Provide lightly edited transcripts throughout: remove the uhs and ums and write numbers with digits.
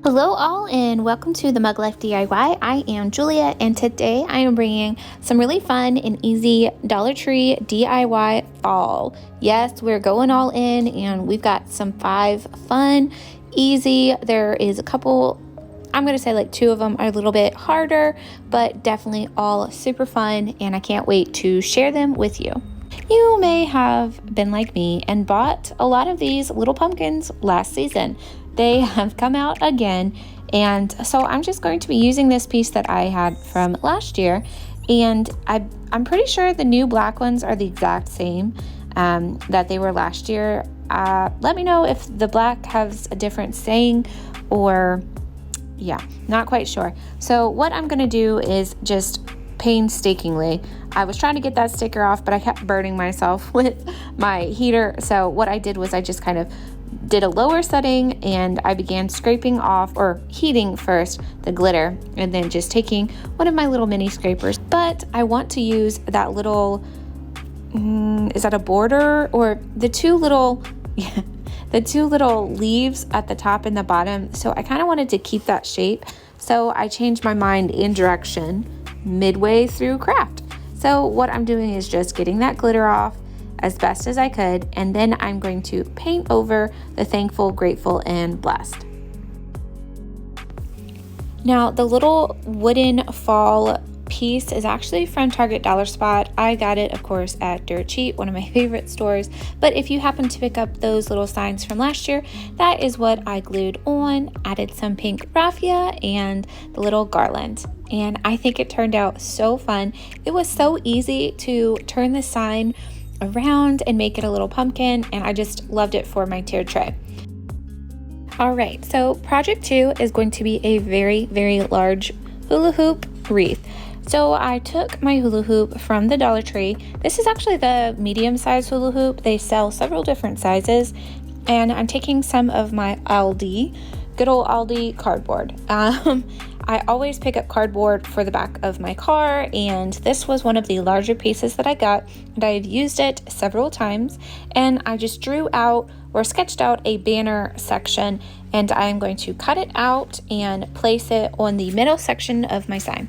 Hello all and welcome to the Mug Life DIY. I am Julia and today I am bringing some really fun and easy Dollar Tree DIY fall. Yes, we're going all in and we've got some 5 fun, easy. There is a couple, I'm going to say like 2 of them are a little bit harder, but definitely all super fun and I can't wait to share them with you. You may have been like me and bought a lot of these little pumpkins last season. They have come out again, and so I'm just going to be using this piece that I had from last year, and I'm pretty sure the new black ones are the exact same that they were last year. Let me know if the black has a different saying, or yeah, not quite sure. So what I'm going to do is just painstakingly, I was trying to get that sticker off, but I kept burning myself with my heater. So what I did was I just kind of did a lower setting and I began scraping off, or heating first, the glitter, and then just taking one of my little mini scrapers. But I want to use that little, is that a border, or the two little leaves at the top and the bottom. So I kind of wanted to keep that shape. So I changed my mind in direction midway through craft. So what I'm doing is just getting that glitter off as best as I could, and then I'm going to paint over the thankful, grateful, and blessed. Now the little wooden fall piece is actually from Target Dollar Spot. I got it, of course, at Dirt Cheap, one of my favorite stores, but if you happen to pick up those little signs from last year, that is what I glued on, added some pink raffia and the little garland, and I think it turned out so fun. It was so easy to turn the sign around and make it a little pumpkin, and I just loved it for my tier tray. All right, so project 2 is going to be a very, very large hula hoop wreath. So I took my hula hoop from the Dollar Tree. This is actually the medium size hula hoop. They sell several different sizes, and I'm taking some of my Aldi, good old Aldi cardboard. I always pick up cardboard for the back of my car, and this was one of the larger pieces that I got, and I've used it several times, and I just drew out or sketched out a banner section, and I'm going to cut it out and place it on the middle section of my sign.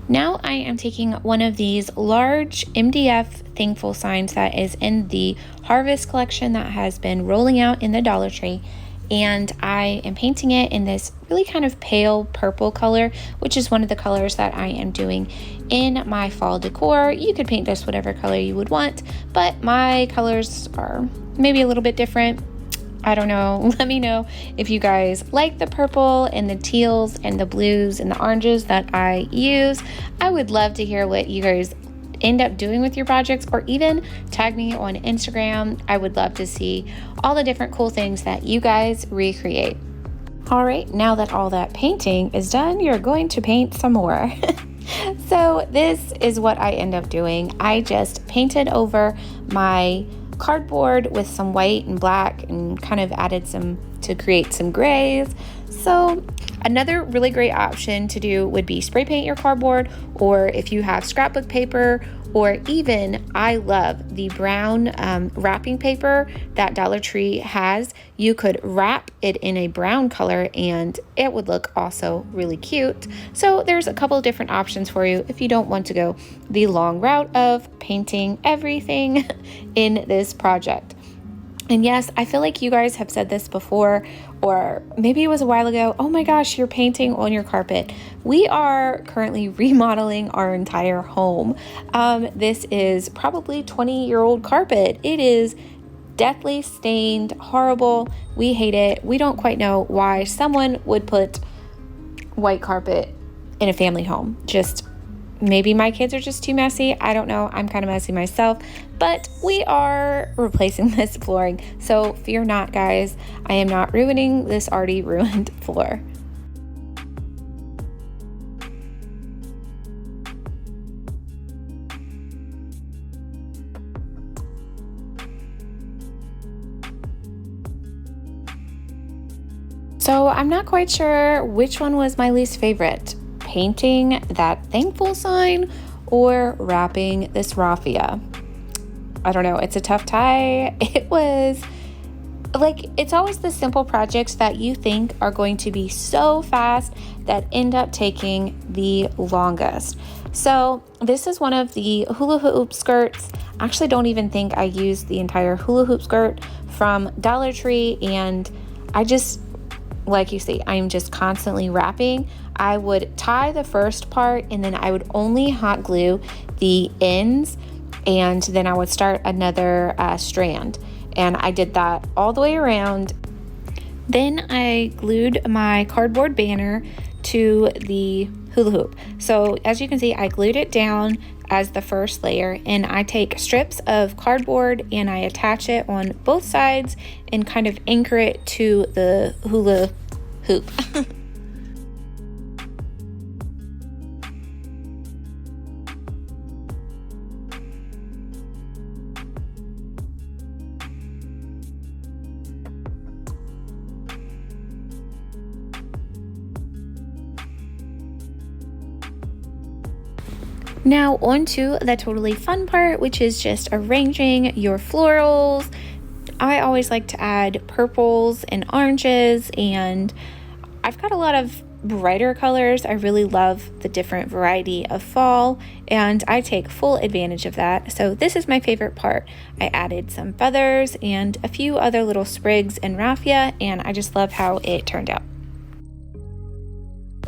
Now I am taking one of these large MDF thankful signs that is in the Harvest collection that has been rolling out in the Dollar Tree, and I am painting it in this really kind of pale purple color, which is one of the colors that I am doing in my fall decor. You could paint this whatever color you would want, but my colors are maybe a little bit different. I don't know. Let me know if you guys like the purple and the teals and the blues and the oranges that I use. I would love to hear what you guys end up doing with your projects, or even tag me on Instagram. I would love to see all the different cool things that you guys recreate. All right, now that all that painting is done, you're going to paint some more. So this is what I end up doing. I just painted over my cardboard with some white and black and kind of added some to create some grays. So another really great option to do would be spray paint your cardboard, or if you have scrapbook paper, or even I love the brown wrapping paper that Dollar Tree has. You could wrap it in a brown color and it would look also really cute. So there's a couple of different options for you if you don't want to go the long route of painting everything in this project. And yes, I feel like you guys have said this before, or maybe it was a while ago. Oh my gosh, you're painting on your carpet. We are currently remodeling our entire home. This is probably 20-year-old carpet. It is deathly stained, horrible. We hate it. We don't quite know why someone would put white carpet in a family home. Just maybe my kids are just too messy. I don't know. I'm kind of messy myself, but we are replacing this flooring. So fear not, guys. I am not ruining this already ruined floor. So I'm not quite sure which one was my least favorite. Painting that thankful sign or wrapping this raffia. I don't know, it's a tough tie. It was Like, it's always the simple projects that you think are going to be so fast that end up taking the longest. So this is one of the hula hoop skirts. I actually don't even think I used the entire hula hoop skirt from Dollar Tree, and I just, like you see, I'm just constantly wrapping. I would tie the first part and then I would only hot glue the ends, and then I would start another strand. And I did that all the way around. Then I glued my cardboard banner to the hula hoop. So as you can see, I glued it down as the first layer, and I take strips of cardboard and I attach it on both sides and kind of anchor it to the hula hoop. Now on to the totally fun part, which is just arranging your florals. I always like to add purples and oranges, and I've got a lot of brighter colors. I really love the different variety of fall, and I take full advantage of that. So this is my favorite part. I added some feathers and a few other little sprigs and raffia, and I just love how it turned out.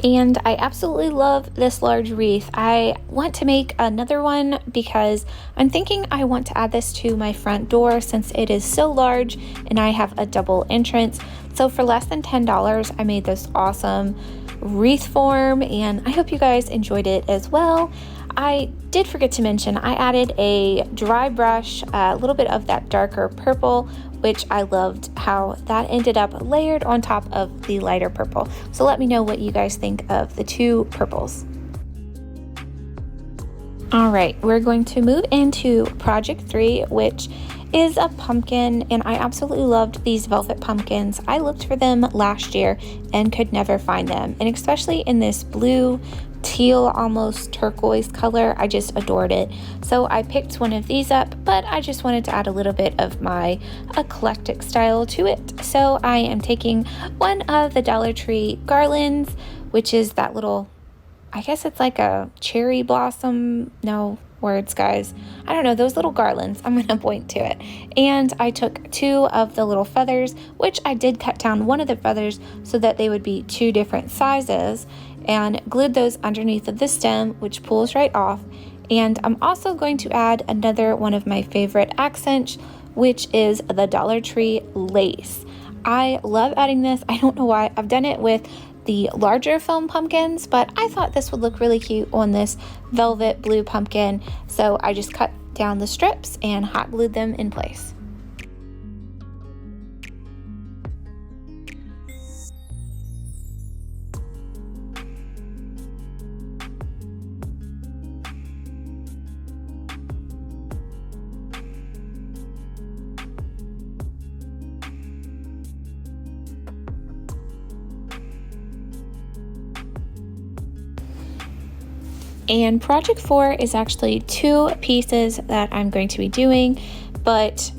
And I absolutely love this large wreath. I want to make another one because I'm thinking I want to add this to my front door since it is so large and I have a double entrance. So for less than $10, I made this awesome wreath form, and I hope you guys enjoyed it as well. I did forget to mention I added a dry brush, a little bit of that darker purple, which I loved how that ended up layered on top of the lighter purple. So let me know what you guys think of the two purples. All right, we're going to move into project 3, which is a pumpkin, and I absolutely loved these velvet pumpkins. I looked for them last year and could never find them, and especially in this blue teal, almost turquoise color, I just adored it. So I picked one of these up, but I just wanted to add a little bit of my eclectic style to it. So I am taking one of the Dollar Tree garlands, which is that little, I guess it's like a cherry blossom, no words guys, I don't know, those little garlands, I'm gonna point to it. And I took 2 of the little feathers, which I did cut down one of the feathers so that they would be 2 different sizes, and glued those underneath of the stem, which pulls right off. And I'm also going to add another one of my favorite accents, which is the Dollar Tree lace. I love adding this. I don't know why. I've done it with the larger foam pumpkins, but I thought this would look really cute on this velvet blue pumpkin. So I just cut down the strips and hot glued them in place. And project 4 is actually 2 pieces that I'm going to be doing, but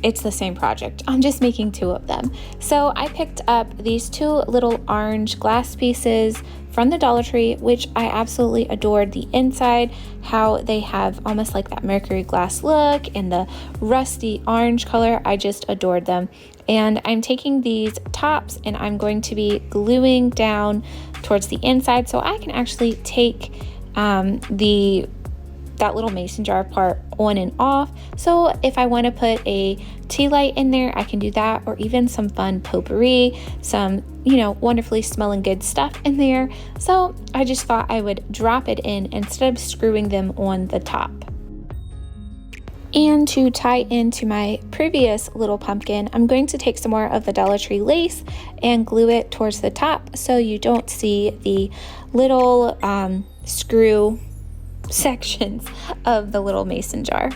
it's the same project. I'm just making 2 of them. So I picked up these 2 little orange glass pieces from the Dollar Tree, which I absolutely adored the inside, how they have almost like that mercury glass look and the rusty orange color. I just adored them. And I'm taking these tops and I'm going to be gluing down towards the inside so I can actually take that little mason jar part on and off. So if I want to put a tea light in there, I can do that, or even some fun potpourri, some, wonderfully smelling good stuff in there. So I just thought I would drop it in instead of screwing them on the top. And to tie into my previous little pumpkin, I'm going to take some more of the Dollar Tree lace and glue it towards the top so you don't see the little screw sections of the little mason jar.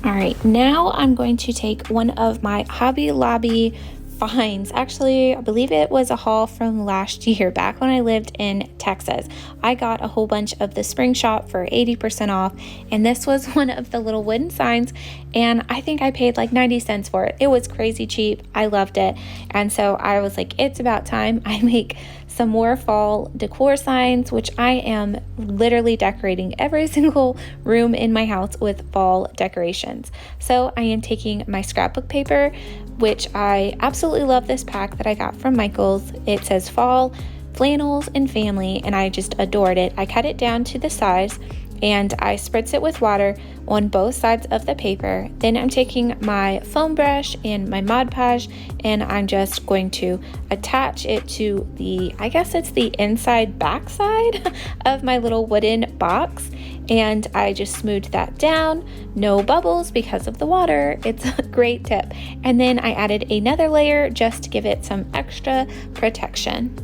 All right, now I'm going to take one of my Hobby Lobby finds. Actually, I believe it was a haul from last year, back when I lived in Texas. I got a whole bunch of the spring shop for 80% off, and this was one of the little wooden signs, and I think I paid like 90 cents for it. It was crazy cheap. I loved it. And so I was like, it's about time I make some more fall decor signs, which I am literally decorating every single room in my house with fall decorations. So I am taking my scrapbook paper, which I absolutely love this pack that I got from Michael's. It says fall, flannels, and family, and I just adored it. I cut it down to the size and I spritz it with water on both sides of the paper. Then I'm taking my foam brush and my Mod Podge, and I'm just going to attach it to the, I guess it's the inside backside of my little wooden box, and I just smooth that down. No bubbles because of the water. It's a great tip. And then I added another layer just to give it some extra protection.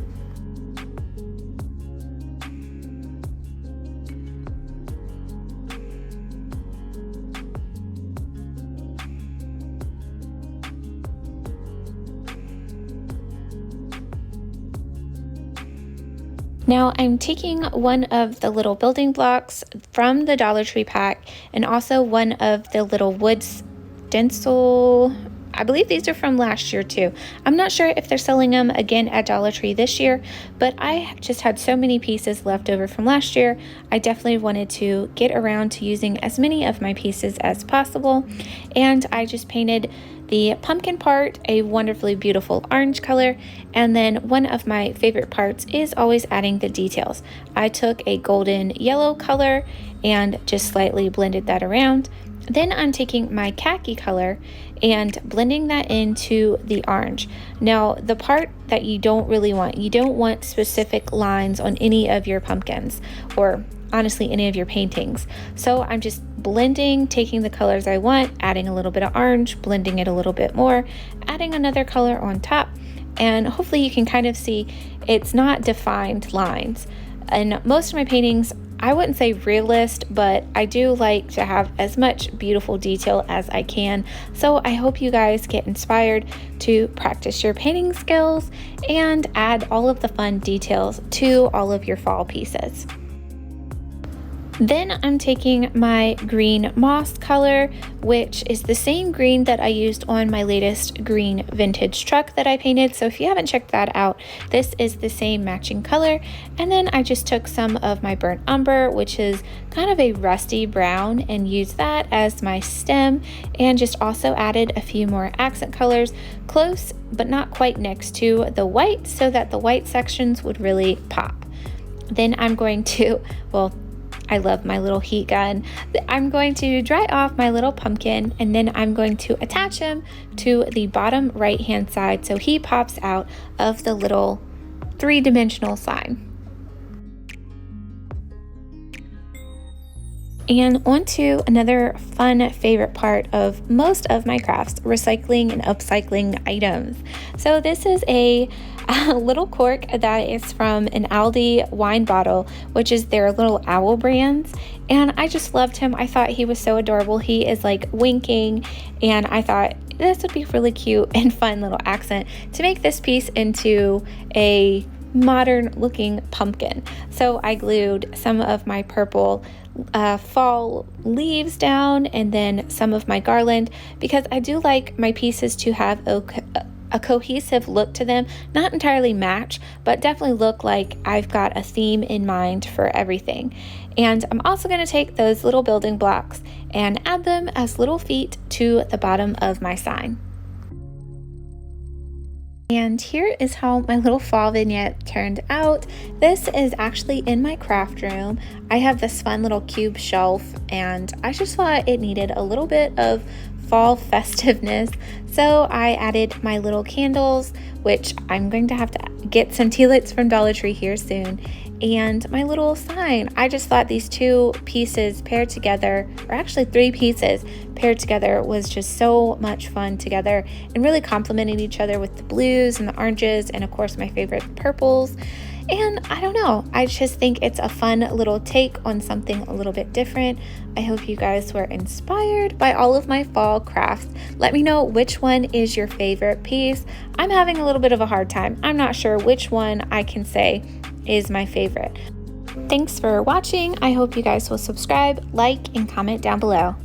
Now I'm taking one of the little building blocks from the Dollar Tree pack and also one of the little wood stencil. I believe these are from last year too. I'm not sure if they're selling them again at Dollar Tree this year, but I just had so many pieces left over from last year. I definitely wanted to get around to using as many of my pieces as possible, and I just painted the pumpkin part a wonderfully beautiful orange color, and then one of my favorite parts is always adding the details. I took a golden yellow color and just slightly blended that around. Then I'm taking my khaki color and blending that into the orange. Now, the part that you don't want specific lines on any of your pumpkins, or honestly any of your paintings. So I'm just blending, taking the colors I want, adding a little bit of orange, blending it a little bit more, adding another color on top, and hopefully you can kind of see it's not defined lines. And most of my paintings, I wouldn't say realist, but I do like to have as much beautiful detail as I can. So I hope you guys get inspired to practice your painting skills and add all of the fun details to all of your fall pieces. Then I'm taking my green moss color, which is the same green that I used on my latest green vintage truck that I painted. So if you haven't checked that out, this is the same matching color. And then I just took some of my burnt umber, which is kind of a rusty brown, and used that as my stem, and just also added a few more accent colors close but not quite next to the white, so that the white sections would really pop. Then I'm going to, I love my little heat gun. I'm going to dry off my little pumpkin, and then I'm going to attach him to the bottom right hand side so he pops out of the little three-dimensional sign. And on to another fun favorite part of most of my crafts, recycling and upcycling items. So this is a little cork that is from an Aldi wine bottle, which is their little owl brands. And I just loved him. I thought he was so adorable. He is like winking, and I thought this would be really cute and fun little accent to make this piece into a modern looking pumpkin. So I glued some of my purple fall leaves down, and then some of my garland, because I do like my pieces to have a cohesive look to them, not entirely match, but definitely look like I've got a theme in mind for everything. And I'm also going to take those little building blocks and add them as little feet to the bottom of my sign. And here is how my little fall vignette turned out. This is actually in my craft room. I have this fun little cube shelf, and I just thought it needed a little bit of fall festiveness. So I added my little candles, which I'm going to have to get some tea lights from Dollar Tree here soon, and my little sign. I just thought these two pieces paired together, or actually three pieces paired together, was just so much fun together, and really complementing each other with the blues and the oranges, and of course my favorite purples. And I don't know, I just think it's a fun little take on something a little bit different. I hope you guys were inspired by all of my fall crafts. Let me know which one is your favorite piece. I'm having a little bit of a hard time. I'm not sure which one I can say is my favorite. Thanks for watching. I hope you guys will subscribe, like, and comment down below.